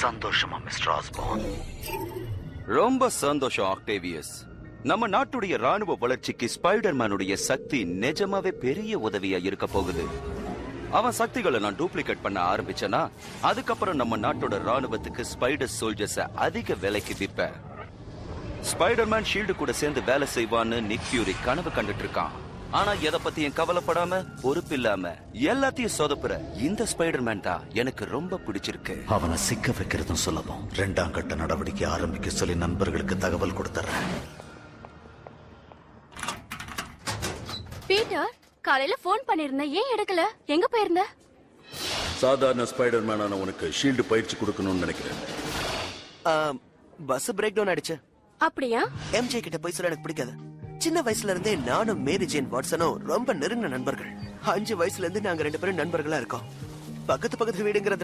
சந்தோஷமா மிஸ்டர் ஆஸ்பார்ன்? ரொம்ப சந்தோஷம் ஆக்டேவியஸ். நம்ம நாட்டுடைய ராணுவ வளர்ச்சிக்கு ஸ்பைடர்மேனுடைய சக்தி நிஜமாவே பெரிய உதவியா இருக்க போகுது. அவன் சக்திகளை நான் டூப்ளிகேட் பண்ண ஆரம்பிச்சேனா அதுக்கப்புறம் நம்ம நாட்டோட ராணுவத்துக்கு ஸ்பைடர் சோல்ஜர்ஸ அதிக விலைக்கு விற்பேன். ஸ்பைடர்மேன் ஷீல்டு கூட சேர்ந்து வேலை செய்வான்னு நிக் ஃபியூரி கனவு கண்டுட்டு இருக்கான். ஆனா எதை பத்தியும் கவலைப்படாம பொறுப்பில்லாம எல்லாத்தையும் சொதப்புற இந்த ஸ்பைடர்மேன் தான் எனக்கு ரொம்ப பிடிச்சிருக்கு. அவனை சிக்க வைக்கிறதும் சுலபம். 2ஆம் கட்ட நடவடிக்கை ஆரம்பிக்க சொல்லி நண்பர்களுக்கு தகவல் கொடுத்துறேன். பீட்டர், காலையில போன் பண்ணிருந்த, ஏன் எடுக்கல? எங்க போயிருந்த? சாதாரண ஸ்பைடர்மேனான உனக்கு ஷீல்டு பயிற்சி கொடுக்கணும்னு நினைக்கிறேன். பஸ் பிரேக் டவுன் ஆயிடுச்சு. அப்படியா? எம்ஜே கிட்ட போய் சொல்ல எனக்கு பிடிக்காது. சின்ன வயசுல இருந்தே நானும் மேரி ஜேன் வாட்சனும் ரொம்ப நெருங்கின நண்பர்கள். 5 வயசுல இருந்து நாங்க 2 பேரும் நண்பர்களா இருக்கோம். பக்கத்து வீடுங்கிறது